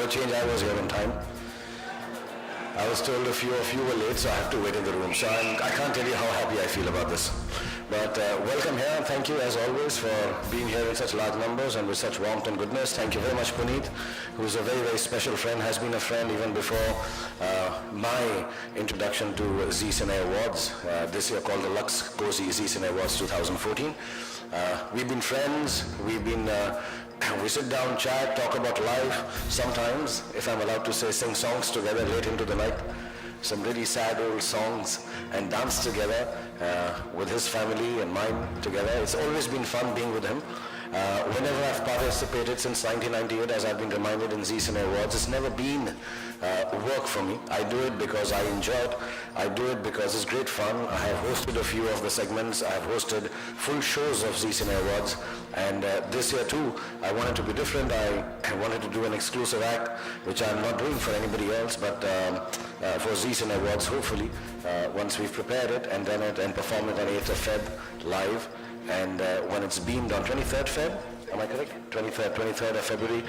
change, I was here on time. I was told a few of you were late, so I have to wait in the room. So I can't tell you how happy I feel about this. But welcome here, and thank you as always for being here in such large numbers and with such warmth and goodness. Thank you very much, Puneet, who is a very, very special friend, has been a friend even before my introduction to Zee Cine Awards, this year called the Lux Cozy Zee Cine Awards 2014. We've been friends, we sit down, chat, talk about life, sometimes, if I'm allowed to say, sing songs together late into the night, some really sad old songs, and dance together with his family and mine together. It's always been fun being with him. Whenever I've participated since 1998, as I've been reminded in Zee Cine Awards, it's never been work for me. I do it because I enjoy it. I do it because it's great fun. I have hosted a few of the segments. I have hosted full shows of Zee Cine Awards. And this year too, I wanted to be different. I wanted to do an exclusive act, which I'm not doing for anybody else, but for Zee Cine Awards, hopefully, once we've prepared it and done it and performed it on 8th of Feb live. And when it's beamed on 23rd Feb, am I correct? 23rd of February.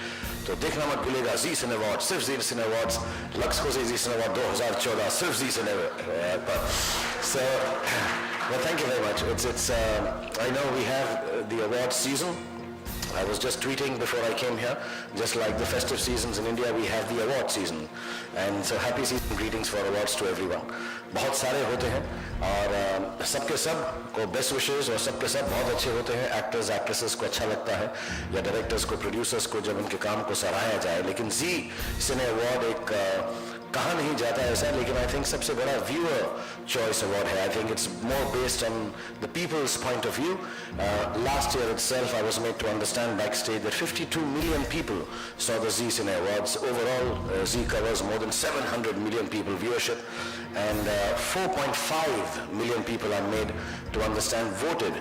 तो देखना मत भूलिएगा Zee Cine Awards, सिर्फ Zee Cine Awards, Lux Cozy Zee Cine Awards 2014, सिर्फ Zee Cine Awards. So, well, thank you very much. I know we have the awards season. I was just tweeting before I came here, just like the festive seasons in India, we have the award season. And so happy season greetings for awards to everyone. बहुत सारे होते हैं और सबके सब को best wishes और सबके सब बहुत अच्छे होते हैं. एक्टर्स एक्ट्रेसेस को अच्छा लगता है या डायरेक्टर्स को प्रोड्यूसर्स को जब उनके काम को सराहाया जाए. लेकिन जी सिने अवार्ड एक कहा नहीं जाता ऐसा, लेकिन आई थिंक सबसे बड़ा व्यूअर चॉइस अवार्ड है. I think it's more based on the people's point of view. Last year itself I was made to understand backstage that 52 million people saw the Zee Cine Awards. Overall, Zee covers more than 700 million people viewership, and 4.5 million people are made to understand voted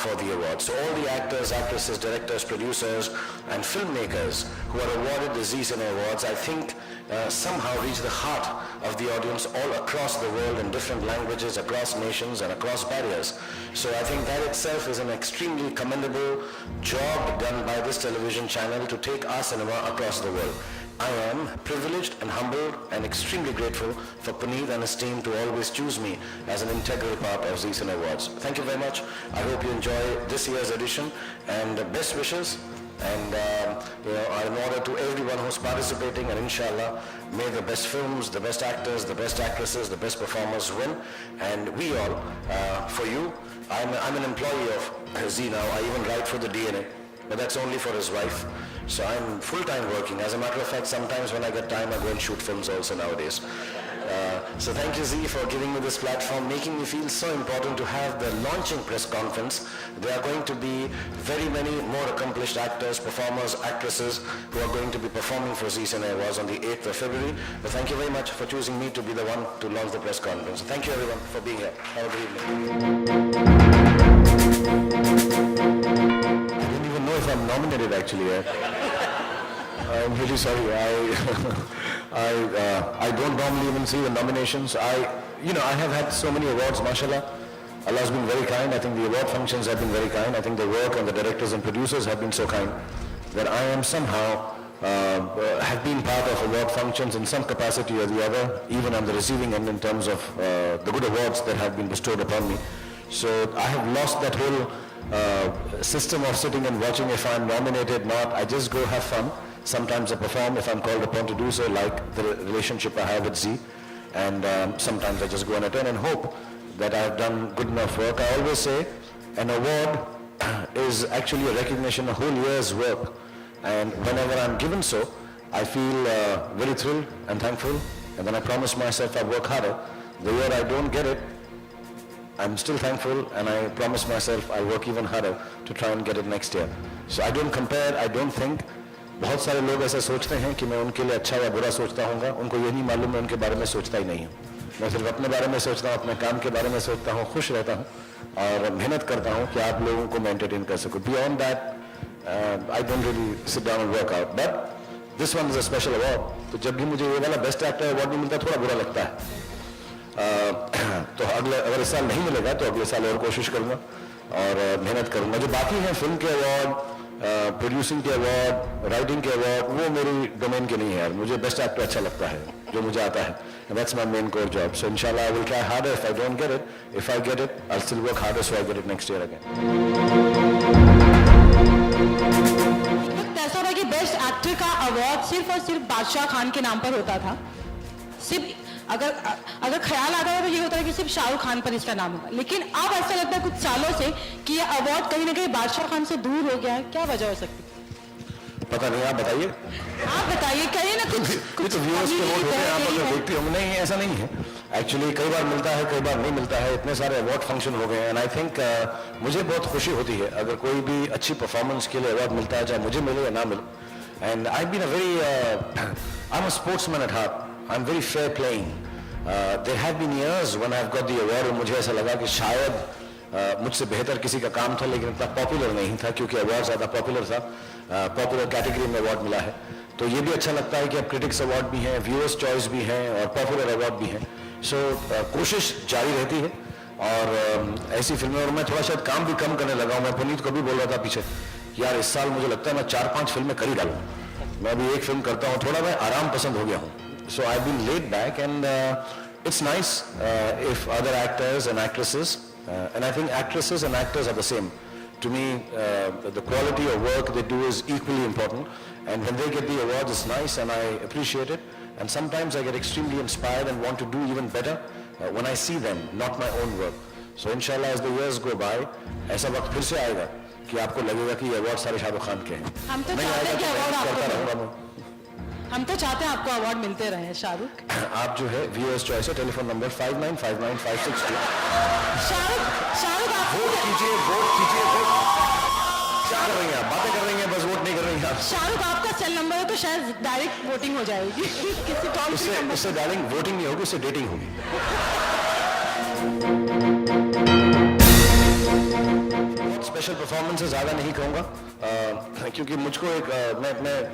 for the awards. So all the actors, actresses, directors, producers, and filmmakers who are awarded the Zee Cine Awards, I think somehow reach the heart of the audience all across the world in different languages, across nations and across barriers. So I think that itself is an extremely commendable job done by this television channel to take our cinema across the world. I am privileged and humbled and extremely grateful for Puneet and his team to always choose me as an integral part of Zee Cine Awards. Thank you very much. I hope you enjoy this year's edition, and best wishes. And I'm honored to everyone who's participating, and inshallah, may the best films, the best actors, the best actresses, the best performers win. And we all, for you, I'm an employee of Zee now. I even write for the DNA, but that's only for his wife. So I'm full-time working. As a matter of fact, sometimes when I get time, I go and shoot films also nowadays. So thank you, Zee, for giving me this platform, making me feel so important to have the launching press conference. There are going to be very many more accomplished actors, performers, actresses who are going to be performing for Zee Cine Awards on the 8th of February. But thank you very much for choosing me to be the one to launch the press conference. So thank you, everyone, for being here. Have a good evening. I didn't even know if I'm nominated, actually. I'm really sorry. I don't normally even see the nominations. I have had so many awards, mashallah. Allah's been very kind. I think the award functions have been very kind. I think the work and the directors and producers have been so kind that I am somehow have been part of award functions in some capacity or the other, even on the receiving end in terms of the good awards that have been bestowed upon me. So I have lost that whole system of sitting and watching if I'm nominated, not. I just go have fun. Sometimes I perform if I'm called upon to do so, like the relationship I have with Zee. And sometimes I just go and attend and hope that I've done good enough work. I always say an award is actually a recognition of a whole year's work. And whenever I'm given so, I feel very thrilled and thankful. And then I promise myself I'll work harder. The year I don't get it, I'm still thankful, and I promise myself I'll work even harder to try and get it next year. So I don't compare, I don't think. बहुत सारे लोग ऐसे सोचते हैं कि मैं उनके लिए अच्छा या बुरा सोचता हूँगा. उनको ये नहीं मालूम मैं उनके बारे में सोचता ही नहीं हूँ. मैं सिर्फ अपने बारे में सोचता हूँ, अपने काम के बारे में सोचता हूँ, खुश रहता हूँ और मेहनत करता हूँ कि आप लोगों को मैं एंटरटेन कर सकूँ. Beyond that, I don't really sit down and work out. But this one is a special award. तो जब भी मुझे ये वाला बेस्ट एक्टर अवार्ड नहीं मिलता थोड़ा बुरा लगता है. तो अगर इस साल नहीं मिलेगा तो अगले साल और कोशिश करूँगा और मेहनत करूँगा. जो बाकी हैं फिल्म के अवार्ड, प्रोड्यूसिंग के अवार्ड, राइटिंग के अवार्ड, वो मेरी डोमेन के नहीं है यार. मुझे बेस्ट एक्टर अच्छा लगता है जो मुझे आता है. That's my main core job. So inshallah I will try harder if I don't get it. If I get it, I'll still work harder so I get it next year again. ऐसा हो रहा है कि best actor का award सिर्फ और सिर्फ बादशाह खान के नाम पर होता था. सिर्फ अगर ख्याल आता है तो ये होता है कि सिर्फ शाहरुख खान पर इसका नाम होगा. लेकिन अब ऐसा लगता है कुछ सालों से कि ये अवार्ड कहीं ना कहीं बादशाह खान से दूर हो गया है. क्या वजह हो सकती है? पता नहीं, आप बताइए. आप बताइए, कहीं ना कुछ तो व्यूअर्स के वोट होते हैं, आप अगर देखते हो. नहीं, ऐसा नहीं है. एक्चुअली कई बार मिलता है, कई बार नहीं मिलता है. इतने सारे अवार्ड फंक्शन हो गए हैं. एंड आई थिंक मुझे बहुत खुशी होती है अगर कोई भी अच्छी परफॉर्मेंस के लिए अवार्ड मिलता है, चाहे मुझे मिले या ना मिले. And I been a very I am a sportsman at heart. I am very fair playing. There have been years when I have got the award और मुझे ऐसा लगा कि शायद मुझसे बेहतर किसी का काम था, लेकिन इतना पॉपुलर नहीं था क्योंकि अवार्ड ज़्यादा पॉपुलर था. पॉपुलर कैटेगरी में अवार्ड मिला है. तो ये भी अच्छा लगता है कि अब क्रिटिक्स अवार्ड भी हैं, व्यूअर्स चॉइस भी हैं और पॉपुलर अवार्ड भी हैं. सो कोशिश जारी रहती है और ऐसी फिल्में. और मैं थोड़ा शायद काम भी कम करने लगा हूँ. मैं पुनीत को भी बोल रहा था पीछे, यार इस साल मुझे लगता है मैं 4-5 फिल्में कर ही डालूँ. मैं अभी एक फिल्म करता हूँ, थोड़ा मैं आराम पसंद हो गया हूँ. So I been led back and it's nice if other actors and actresses and I think actresses and actors are the same. To me, the quality of work they do is equally important. And when they get the awards, it's nice and I appreciate it. And sometimes I get extremely inspired and want to do even better when I see them, not my own work. So inshallah, as the years go by, ऐसा वक्त फिर से आएगा कि आपको लगेगा कि ये अवार्ड सारे शाहरुख खान के हैं. हम तो चाहते हैं कि अवार्ड हम तो चाहते हैं आपको अवार्ड मिलते रहे शाहरुख. आप जो है व्यूअर्स चॉइस है, टेलीफोन नंबर 59599562. शाहरुख आप वोट कीजिए, वोट कीजिए, वोट. क्या कर रही हैं आप? बातें कर रही हैं, बस वोट नहीं कर रही हैं आप. शाहरुख आपका सेल नंबर है तो शायद डायरेक्ट वोटिंग हो जाएगी. किसी टॉल फ्री नंबर. उससे डार्लिंग वोटिंग नहीं होगी, उससे डेटिंग होगी. स्पेशल परफॉर्मेंस ज़्यादा नहीं कहूँगा क्योंकि मुझको मैं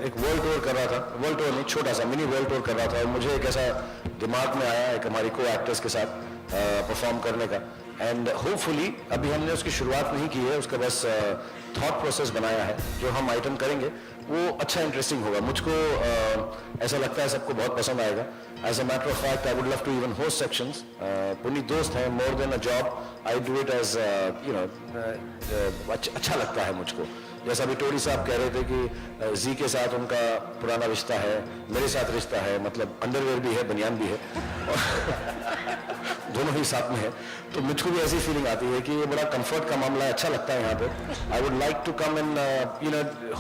एक वर्ल्ड टूर कर रहा था. वर्ल्ड टूर नहीं, छोटा सा मिनी वर्ल्ड टूर कर रहा था और मुझे एक ऐसा दिमाग में आया एक हमारी को एक्टर्स के साथ परफॉर्म करने का. एंड होपफुली अभी हमने उसकी शुरुआत नहीं की है, उसका बस थॉट प्रोसेस बनाया है. जो हम आइटम करेंगे वो अच्छा इंटरेस्टिंग होगा. मुझको ऐसा लगता है सबको बहुत पसंद आएगा. As a matter of fact I would love to even host sections. Puneet दोस्त हैं, more than a job I do it as अच्छा लगता है मुझको. जैसा अभी टोरी साहब कह रहे थे कि जी के साथ उनका पुराना रिश्ता है, मेरे साथ रिश्ता है, मतलब अंडरवेयर भी है, बनियान भी है, दोनों ही साथ में है. तो मुझको भी ऐसी फीलिंग आती है कि ये बड़ा कंफर्ट का मामला है, अच्छा लगता है यहाँ पे. I would like to come and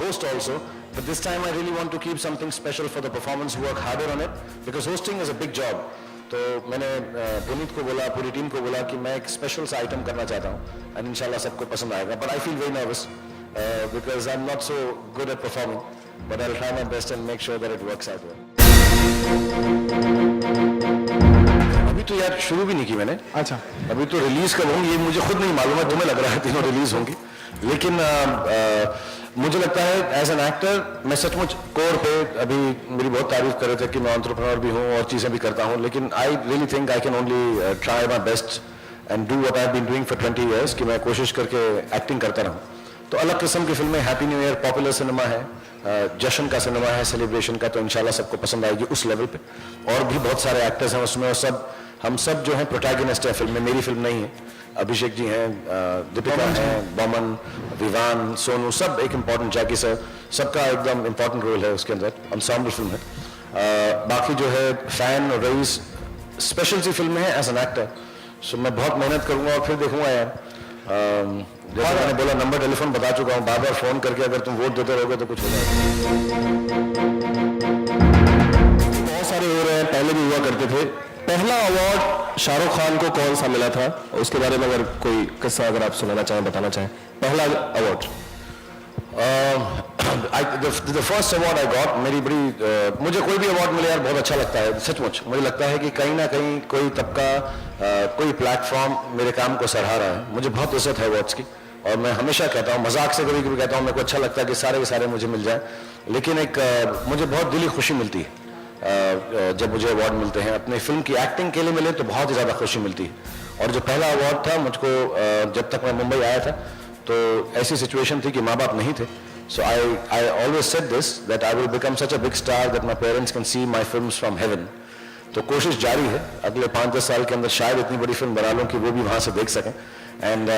host also, but this time I really want to keep something special for the performance, work harder on it because hosting is a big job. तो मैंने पुनीत को बोला, पूरी team को बोला कि मैं एक स्पेशल सा आइटम करना चाहता हूँ एंड इंशाल्लाह सबको पसंद आएगा. But I feel very nervous because I'm not so good at performing, but I'll try my best and make sure that it works out well. अभी तो यार शुरू भी नहीं की मैंने. अच्छा, अभी तो रिलीज कब होंगी ये मुझे खुद नहीं मालूम है. तुम्हें लग रहा है तीनों रिलीज होंगी, लेकिन मुझे लगता है एज एन एक्टर मैं सचमुच कोर पे अभी मेरी बहुत तारीफ कर रहे थे कि मैं एंटरप्रेन्योर भी हूँ और चीज़ें भी करता हूँ, लेकिन I really think I can only try my best and do what I have been doing for 20 years कि मैं कोशिश करके एक्टिंग करता रहूँ. तो अलग किस्म की फिल्में, happy new year popular cinema है, जश्न का सिनेमा है, सेलिब्रेशन का, तो इंशाल्लाह सबको पसंद आएगी उस लेवल पे. और भी बहुत सारे एक्टर्स हैं उसमें और हम सब जो हैं प्रोटैगनिस्ट है फिल्म में. मेरी फिल्म नहीं है. अभिषेक जी हैं, दीपिका हैं, बमन, विवान, सोनू, सब एक इम्पॉर्टेंट, जैकी सर, सबका एकदम इम्पॉर्टेंट रोल है उसके अंदर. एंसेम्बल फिल्म है. बाकी जो है फैन और रईस स्पेशल सी फिल्म है एज एन एक्टर. सो मैं बहुत मेहनत करूँगा और फिर देखूँगा यार. जैसे मैंने बोला नंबर टेलीफोन बता चुका हूँ, बार बार फोन करके अगर तुम वोट देते रहोगे तो कुछ होगा. बहुत सारे हो रहे हैं, पहले भी हुआ करते थे. पहला अवार्ड शाहरुख खान को कौन सा मिला था, उसके बारे में अगर कोई किस्सा अगर आप सुनाना चाहें, बताना चाहें. पहला award the first award I got, मेरी बड़ी मुझे कोई भी अवार्ड मिले यार बहुत अच्छा लगता है सचमुच. मुझे लगता है कि कहीं ना कहीं कोई तबका, कोई प्लेटफॉर्म मेरे काम को सराहा रहा है. मुझे बहुत इज्जत है अवार्ड्स की और मैं हमेशा कहता हूँ, मजाक से कभी कभी कहता हूँ, मेरे को अच्छा लगता है कि सारे के सारे मुझे मिल जाए, लेकिन एक मुझे बहुत दिली खुशी मिलती है जब मुझे अवार्ड मिलते हैं. अपनी फिल्म की एक्टिंग के लिए मिले तो बहुत ही ज़्यादा खुशी मिलती है. और जो पहला अवार्ड था मुझको, जब तक मैं मुंबई आया था तो ऐसी सिचुएशन थी कि माँ बाप नहीं थे So I always said this, that I will become such a big star that my parents can see my films from heaven. तो कोशिश जारी है, अगले 5-10 साल के अंदर शायद इतनी बड़ी फिल्म बना लूं कि वो भी वहाँ से देख सकें. And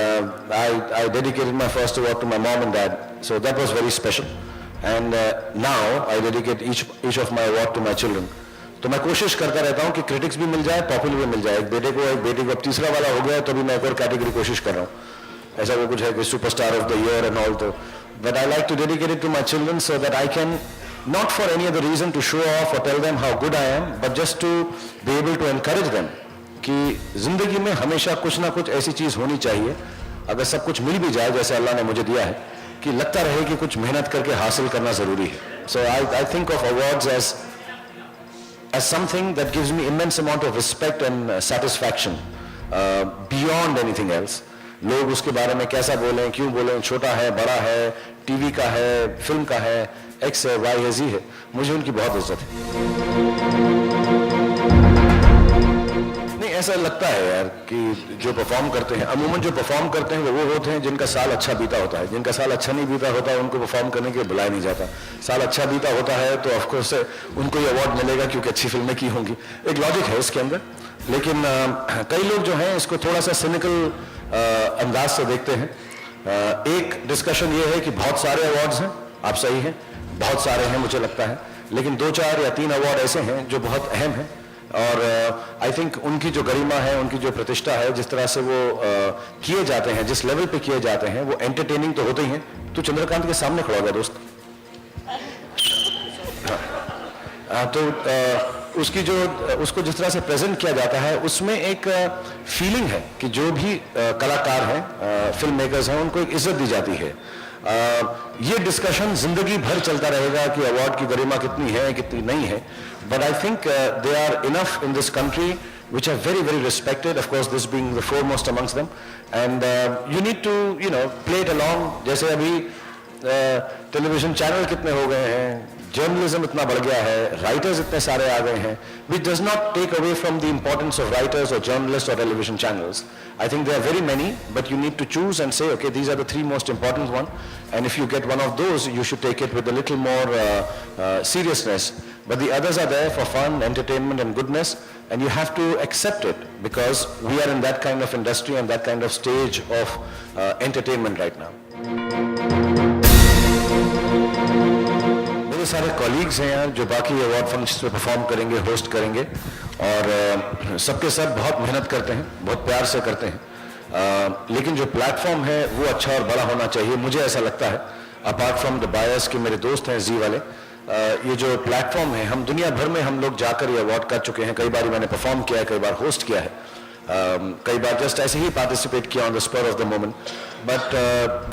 I dedicated my first award to my mom and dad, so that was very special. And now I dedicate each of my award to my children. तो मैं कोशिश करता रहता हूँ कि क्रिटिक्स भी मिल जाए, पॉपुलर भी मिल जाए. एक बेटे को, एक बेटी को, अब तीसरा वाला हो गया तो भी मैं एक और कैटेगरी कोशिश कर रहा हूँ. ऐसा वो कुछ है कि superstar of the year and all. तो but I like to dedicate it to my children so that I can, not for any other reason to show off or tell them how good I am, but just to be able to encourage them कि जिंदगी में हमेशा कुछ ना कुछ ऐसी चीज होनी चाहिए, अगर सब कुछ मिल भी जाए जैसे अल्लाह ने मुझे दिया है, कि लगता रहे कि कुछ मेहनत करके हासिल करना जरूरी है. So I think of awards as something that gives me immense amount of respect and satisfaction beyond anything else. लोग उसके बारे में कैसा बोलें, क्यों बोलें, छोटा है, बड़ा है, टीवी का है, फिल्म का है, एक्स है, वाई है, जी है, मुझे उनकी बहुत इज्जत है. नहीं, ऐसा लगता है यार कि जो परफॉर्म करते हैं, अमूमन जो परफॉर्म करते हैं वो होते हैं जिनका साल अच्छा बीता होता है. जिनका साल अच्छा नहीं बीता होता है उनको परफॉर्म करने के लिए बुलाया नहीं जाता. साल अच्छा बीता होता है तो ऑफकोर्स उनको ये अवार्ड मिलेगा क्योंकि अच्छी फिल्में की होंगी. एक लॉजिक है इसके अंदर. लेकिन कई लोग जो हैं इसको थोड़ा सा सिनिकल अंदाज से देखते हैं. एक डिस्कशन ये है कि बहुत सारे अवार्ड्स हैं, आप सही हैं, बहुत सारे हैं मुझे लगता है, लेकिन 2, 4 या 3 अवार्ड ऐसे हैं जो बहुत अहम हैं. और आई थिंक उनकी जो गरिमा है, उनकी जो प्रतिष्ठा है, जिस तरह से वो किए जाते हैं, जिस लेवल पे किए जाते हैं, वो एंटरटेनिंग तो होते ही हैं. तो चंद्रकांत के सामने खड़ा होगा दोस्त, तो उसको जिस तरह से प्रेजेंट किया जाता है उसमें एक फीलिंग है कि जो भी कलाकार हैं, फिल्म मेकर्स हैं, उनको एक इज्जत दी जाती है. ये डिस्कशन जिंदगी भर चलता रहेगा कि अवार्ड की गरिमा कितनी है, कितनी नहीं है. But I think they are enough in this country which are very very respected, of course this being the foremost amongst them, and you need to play it along. जैसे अभी टेलीविजन चैनल कितने हो गए हैं, journalism इतना बढ़ गया है, राइटर्स इतने सारे आ गए हैं, which does not take away from the importance of writers or journalists or television channels. I think there are very many, but you need to choose and say, okay, these are the 3 most important ones, and if you get one of those, you should take it with a little more seriousness. But the others are there for fun, entertainment and goodness, and you have to accept it because we are in that kind of industry and that kind of stage of entertainment right now. मेरे सारे colleagues हैं यार जो बाकी award functions में perform करेंगे, host करेंगे, और सबके सब बहुत मेहनत करते हैं, बहुत प्यार से करते हैं. लेकिन जो प्लेटफॉर्म है वो अच्छा और बड़ा होना चाहिए, मुझे ऐसा लगता है. अपार्ट फ्रॉम द बायर्स के मेरे दोस्त हैं जी वाले, ये जो प्लेटफॉर्म है, हम दुनिया भर में हम लोग जाकर ये अवार्ड कर चुके हैं. कई बार मैंने परफॉर्म किया है, कई बार होस्ट किया है, कई बार जस्ट ऐसे ही पार्टिसिपेट किया on the spur of the moment. But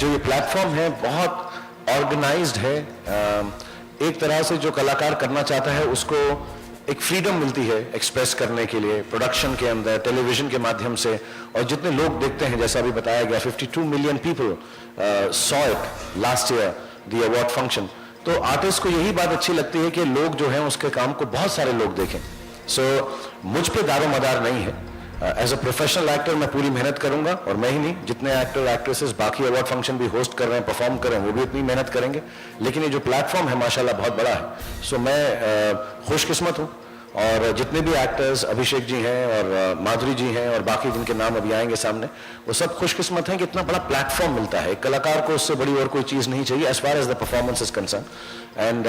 जो ये प्लेटफॉर्म है बहुत ऑर्गेनाइज्ड है. एक तरह से जो कलाकार करना चाहता है उसको एक फ्रीडम मिलती है एक्सप्रेस करने के लिए, प्रोडक्शन के अंदर, टेलीविजन के माध्यम से. और जितने लोग देखते हैं, जैसा अभी बताया गया, 52 million people saw it last year the award function. तो आर्टिस्ट को यही बात अच्छी लगती है कि लोग जो हैं उसके काम को बहुत सारे लोग देखें. सो मुझ पे दारोमदार नहीं है. एज अ प्रोफेशनल एक्टर मैं पूरी मेहनत करूंगा, और मैं ही नहीं, जितने एक्टर एक्ट्रेसेस बाकी अवार्ड फंक्शन भी होस्ट कर रहे हैं, परफॉर्म कर रहे हैं, वो भी उतनी मेहनत करेंगे. लेकिन ये जो प्लेटफॉर्म है माशाल्लाह बहुत बड़ा है. सो मैं खुशकिस्मत हूँ, और जितने भी एक्टर्स, अभिषेक जी हैं और माधुरी जी हैं और बाकी जिनके नाम अभी आएंगे सामने, वो सब खुशकिस्मत हैं कि इतना बड़ा प्लेटफॉर्म मिलता है. एक कलाकार को उससे बड़ी और कोई चीज़ नहीं चाहिए as far as the performance is concern. And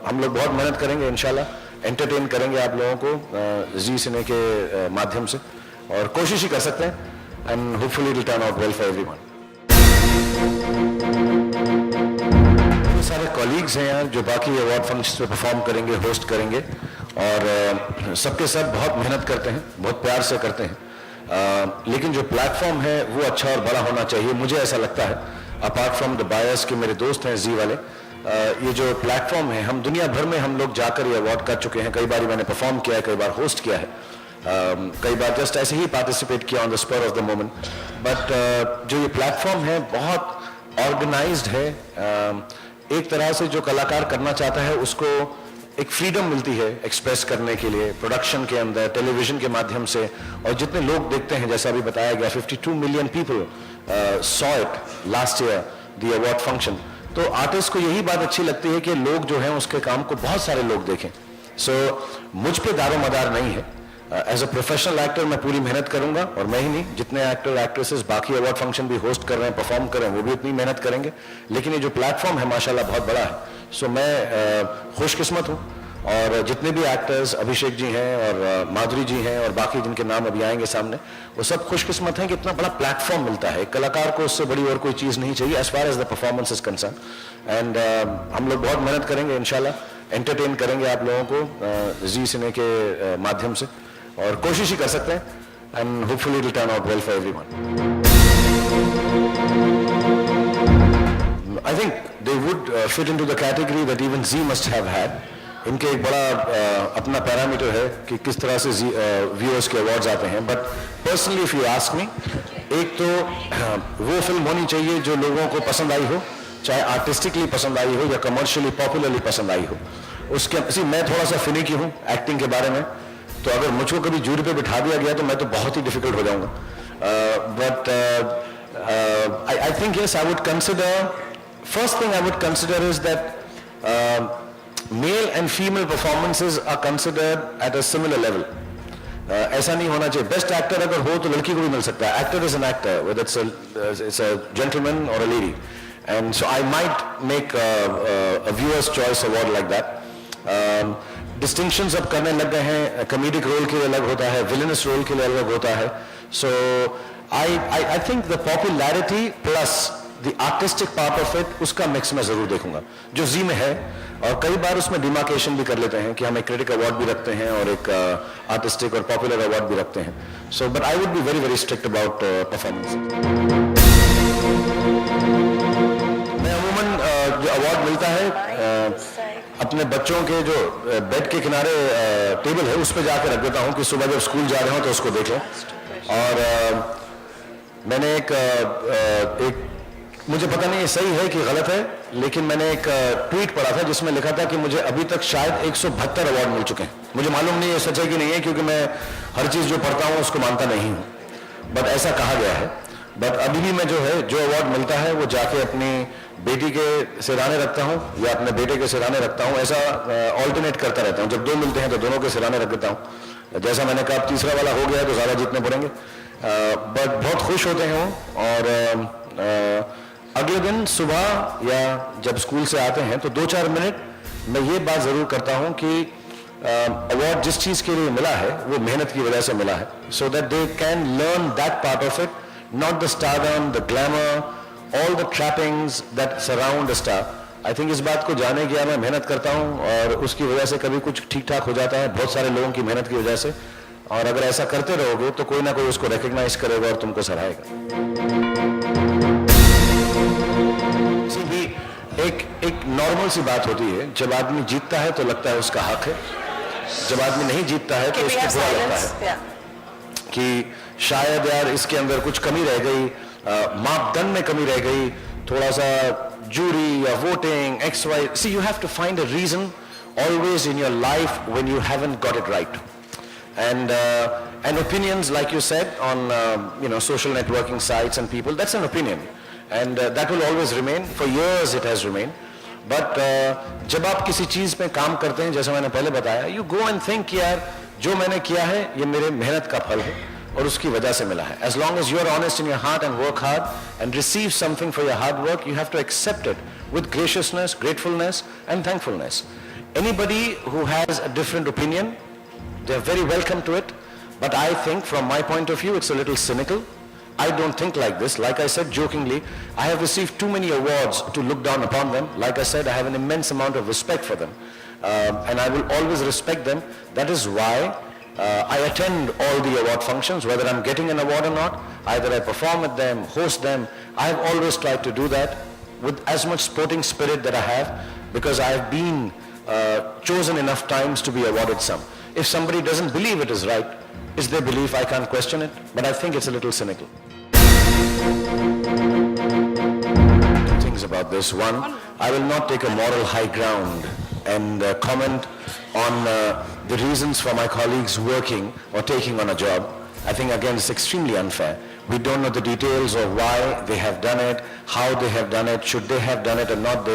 हम लोग बहुत मेहनत करेंगे, इंशाल्लाह एंटरटेन करेंगे आप लोगों को जी सिने के माध्यम से, और कोशिश ही कर सकते हैं. And hopefully it will turn out well for everyone. सारे कॉलीग्स हैं यार जो बाकी अवार्ड फंक्शंस में परफॉर्म करेंगे, होस्ट करेंगे, और सबके सब बहुत मेहनत करते हैं, बहुत प्यार से करते हैं. लेकिन जो प्लेटफॉर्म है वो अच्छा और बड़ा होना चाहिए, मुझे ऐसा लगता है. अपार्ट फ्रॉम द बायर्स के मेरे दोस्त हैं जी वाले, ये जो प्लेटफॉर्म है, हम दुनिया भर में हम लोग जाकर ये अवार्ड कर चुके हैं. कई बार मैंने परफॉर्म किया है, कई बार होस्ट किया है, कई बार जस्ट ऐसे ही पार्टिसिपेट किया on the spur of the moment. But जो ये प्लेटफॉर्म है बहुत ऑर्गेनाइज्ड है. एक तरह से जो कलाकार करना चाहता है उसको एक फ्रीडम मिलती है एक्सप्रेस करने के लिए, प्रोडक्शन के अंदर, टेलीविजन के माध्यम से. और जितने लोग देखते हैं, जैसा अभी बताया गया, 52 million people saw it last year the award function. तो आर्टिस्ट को यही बात अच्छी लगती है कि लोग जो हैं उसके काम को बहुत सारे लोग देखें. सो मुझ पे दारोमदार नहीं है. एज अ प्रोफेशनल एक्टर मैं पूरी मेहनत करूंगा, और मैं ही नहीं, जितने एक्टर एक्ट्रेसेस बाकी अवार्ड फंक्शन भी होस्ट कर रहे हैं, परफॉर्म कर रहे हैं, वो भी उतनी मेहनत करेंगे. लेकिन ये जो प्लेटफॉर्म है माशाल्लाह बहुत बड़ा है. सो मैं खुशकिस्मत हूँ, और जितने भी एक्टर्स, अभिषेक जी हैं और माधुरी जी हैं और बाकी जिनके नाम अभी आएंगे सामने, वो सब खुशकिस्मत हैं कि इतना बड़ा प्लेटफॉर्म मिलता है. एक कलाकार को उससे बड़ी और कोई चीज़ नहीं चाहिए as far as the performance is concern. And हम लोग बहुत मेहनत करेंगे, इंशाल्लाह एंटरटेन करेंगे आप लोगों को जी सिने के माध्यम से, और कोशिश ही कर सकते हैं. And hopefully it will turn out well for everyone. I think they would fit into the category that even Z must have had. इनके एक बड़ा अपना पैरामीटर है कि किस तरह से व्यूअर्स के अवार्ड्स आते हैं. But personally if you ask me, एक तो वो फिल्म होनी चाहिए जो लोगों को पसंद आई हो, चाहे आर्टिस्टिकली पसंद आई हो या कमर्शियली पॉपुलरली पसंद आई हो. उसके मैं थोड़ा सा फिनिकी हूँ एक्टिंग के बारे में, तो अगर मुझको कभी जूरी पे बिठा दिया गया तो मैं तो बहुत ही डिफिकल्ट हो जाऊंगा. But I think yes, I would consider, first thing I would consider is that male and female performances are considered at a similar level. ऐसा नहीं होना चाहिए. बेस्ट एक्टर अगर हो तो लड़की को भी मिल सकता है. Actor is an actor, whether it's a gentleman or a lady. And so I might make a viewer's choice award like that. Distinctions अब करने लग गए हैं. कॉमेडिक रोल के लिए अलग होता है, विलेनस रोल के लिए अलग होता है. So I think the popularity plus the artistic part of it, उसका मिक्स मैं जरूर देखूंगा जो जी में है. और कई बार उसमें डिमार्केशन भी कर लेते हैं कि हम एक क्रिटिक अवार्ड भी रखते हैं और एक आर्टिस्टिक और पॉपुलर अवार्ड भी रखते हैं. So but I would be very very strict about performance. मैं अमूमन जो अवार्ड मिलता है अपने बच्चों के जो बेड के किनारे टेबल है उस पर जाकर रख देता हूँ कि सुबह जब स्कूल जा रहे हो तो उसको देख लें. और मैंने एक मुझे पता नहीं ये सही है कि गलत है, लेकिन मैंने एक ट्वीट पढ़ा था जिसमें लिखा था कि मुझे अभी तक शायद 172 अवार्ड मिल चुके हैं. मुझे मालूम नहीं है सच है कि नहीं है, क्योंकि मैं हर चीज़ जो पढ़ता हूँ उसको मानता नहीं हूँ, बट ऐसा कहा गया है. बट अभी भी मैं जो है जो अवार्ड मिलता है वो जाके अपनी बेटी के सिराने रखता हूँ या अपने बेटे के सिराने रखता हूँ. ऐसा ऑल्टरनेट करता रहता हूँ. जब दो मिलते हैं तो दोनों के सिराने रख देता हूँ. जैसा मैंने कहा तीसरा वाला हो गया तो ज़्यादा जीतने पड़ेंगे. बट बहुत खुश होते हैं वो. और अगले दिन सुबह या जब स्कूल से आते हैं तो 2-4 मिनट मैं ये बात ज़रूर करता हूँ कि अवार्ड जिस चीज़ के लिए मिला है वो मेहनत की वजह से मिला है. So that they can learn that part of it, not the stardom, the glamour, all the trappings that surround the star. I think इस बात को जाने के लिए मैं मेहनत करता हूँ, और उसकी वजह से कभी कुछ ठीक ठाक हो जाता है बहुत सारे लोगों की मेहनत की वजह से. और अगर ऐसा करते रहोगे तो कोई ना कोई उसको रिकग्नाइज करेगा और तुमको सराहेगा. एक नॉर्मल सी बात होती है, जब आदमी जीतता है तो लगता है उसका हक है, जब आदमी नहीं जीतता है तो उसको बुरा लगता है कि शायद यार इसके अंदर कुछ कमी रह गई, मापदंड में कमी रह गई, थोड़ा सा जूरी या voting X Y. See you have to find a reason always in your life when you haven't got it right. And opinions, like you said, on social networking sites and people, that's an opinion, and that will always remain. For years it has remained. But जब आप किसी चीज पे काम करते हैं, जैसा मैंने पहले बताया, you go and think यार जो मैंने किया है ये मेरे मेहनत का फल है और उसकी वजह से मिला है. As long as you are honest in your heart and work hard and receive something for your hard work, you have to accept it with graciousness, gratefulness and thankfulness. Anybody who has a different opinion, they are very welcome to it, but I think from my point of view it's a little cynical. I don't think like this. Like I said jokingly, I have received too many awards to look down upon them. Like I said, I have an immense amount of respect for them, and I will always respect them. That is why I attend all the award functions, whether I'm getting an award or not. Either I perform with them, host them. I have always tried to do that with as much sporting spirit that I have, because I have been chosen enough times to be awarded some. If somebody doesn't believe it is right, it's their belief, I can't question it, but I think it's a little cynical. Two things about this. One, I will not take a moral high ground and comment on the reasons for my colleagues working or taking on a job. I think again it's extremely unfair. We don't know the details of why they have done it, how they have done it, should they have done it or not.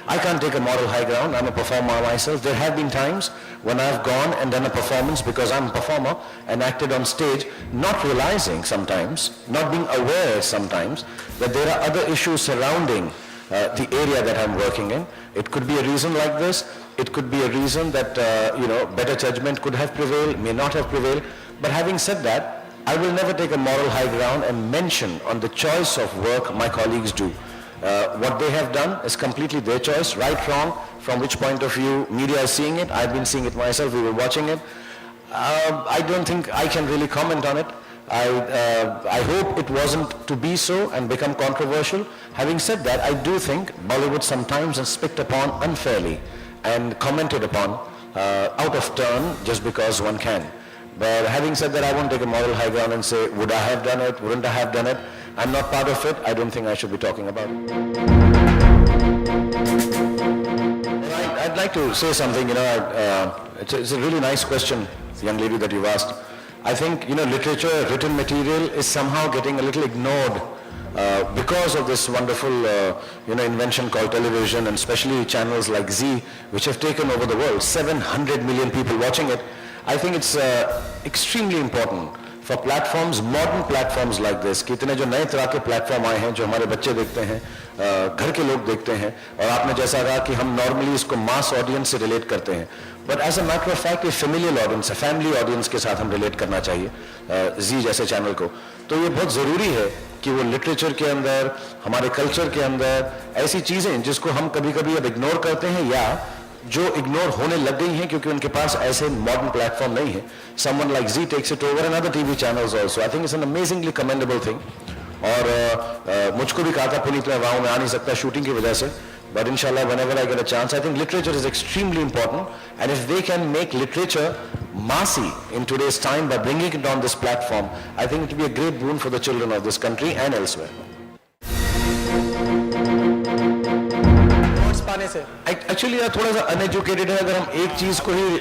I can't take a moral high ground. I'm a performer myself. There have been times when I've gone and done a performance because I'm a performer and acted on stage, not realizing sometimes, not being aware sometimes that there are other issues surrounding the area that I'm working in. It could be a reason like this. It could be a reason that, better judgment could have prevailed, may not have prevailed. But having said that, I will never take a moral high ground and mention on the choice of work my colleagues do. What they have done is completely their choice, right, wrong, from which point of view media is seeing it. I've been seeing it myself, we were watching it. I don't think I can really comment on it. I hope it wasn't to be so and become controversial. Having said that, I do think Bollywood sometimes is picked upon unfairly and commented upon out of turn just because one can. But having said that, I won't take a moral high ground and say, would I have done it, wouldn't I have done it? I'm not part of it. I don't think I should be talking about it. I'd like to say something, it's a really nice question, young lady, that you've asked. I think, literature, written material is somehow getting a little ignored because of this wonderful, invention called television, and especially channels like Z, which have taken over the world. 700 million people watching it. I think it's extremely important for platforms, modern platforms like this, कि इतने जो नए तरह के platform आए हैं जो हमारे बच्चे देखते हैं, घर के लोग देखते हैं, और आपने जैसा कहा कि हम नॉर्मली इसको मास ऑडियंस से रिलेट करते हैं, but as a matter of fact ये फेमिलियल ऑडियंस है, फैमिली ऑडियंस के साथ हम रिलेट करना चाहिए जी जैसे चैनल को. तो ये बहुत ज़रूरी है कि वो लिटरेचर के अंदर, हमारे कल्चर के अंदर ऐसी चीज़ें जिसको हम कभी कभी अब इग्नोर करते हैं या जो इग्नोर होने लग गई हैं क्योंकि उनके पास ऐसे मॉडर्न प्लेटफॉर्म नहीं है. Someone like Z takes it over and other TV channels also. I think it's an amazingly commendable thing. और मुझको भी कहा था पुनीत, मैं वहाँ में आ नहीं सकता शूटिंग की वजह से, but inshallah whenever I get a chance, I think literature is extremely important, and if they can make literature massy in today's time by bringing it on this platform, I think it will be a great boon for the children of this country and elsewhere. Actually थोड़ा सा uneducated है. अगर हम एक चीज को ही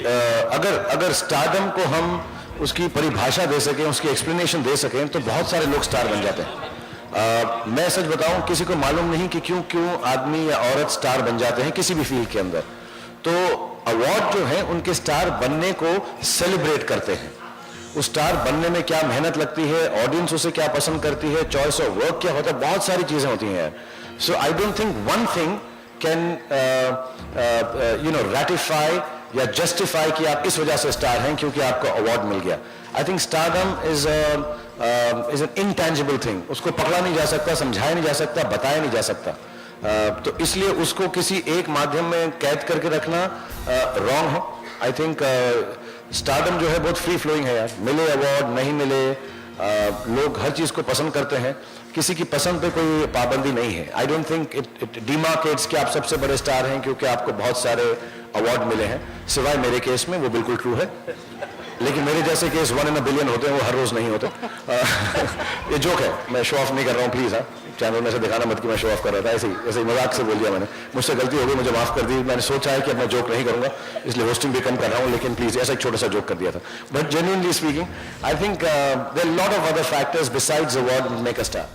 अगर stardom को हम उसकी परिभाषा दे सकें, उसकी एक्सप्लेनेशन दे सकें, तो बहुत सारे लोग स्टार बन जाते हैं. मैं सच बताऊं, किसी को मालूम नहीं कि क्यों आदमी या औरत स्टार बन जाते हैं किसी भी फील्ड के अंदर. तो अवार्ड जो है उनके स्टार बनने को सेलिब्रेट करते हैं. उस स्टार बनने में क्या मेहनत लगती है, ऑडियंस उसे क्या पसंद करती है, चॉइस ऑफ वर्क क्या होता है, बहुत सारी चीजें होती हैं. So I don't think one thing can ratify या justify कि आप इस वजह से स्टार हैं क्योंकि आपको अवार्ड मिल गया. I think stardom is an intangible thing. उसको पकड़ा नहीं जा सकता, समझाया नहीं जा सकता, बताया नहीं जा सकता. तो इसलिए उसको किसी एक माध्यम में कैद करके रखना रॉन्ग है. I think stardom जो है बहुत फ्री फ्लोइंग है यार. मिले अवार्ड, नहीं मिले, लोग हर चीज को पसंद करते हैं. किसी की पसंद पे कोई पाबंदी नहीं है. आई डोंट थिंक इट डिमार्केट्स कि आप सबसे बड़े स्टार हैं क्योंकि आपको बहुत सारे अवार्ड मिले हैं. सिवाय मेरे केस में वो बिल्कुल ट्रू है, लेकिन मेरे जैसे केस 1 in a billion होते हैं, वो हर रोज नहीं होते. ये जोक है, मैं शो ऑफ नहीं कर रहा हूँ प्लीज. हाँ, चैनल में से दिखाना मत कि मैं शो ऑफ कर रहा था. ऐसे ही मजाक से बोल दिया मैंने, मुझसे गलती हो गई, मुझे माफ कर दी. मैंने सोचा है कि अब मैं जोक नहीं करूंगा, इसलिए होस्टिंग भी कम कर रहा हूँ, लेकिन प्लीज ऐसा एक छोटा सा जोक कर दिया था. But genuinely speaking, I think there are lot of other factors besides award make a star.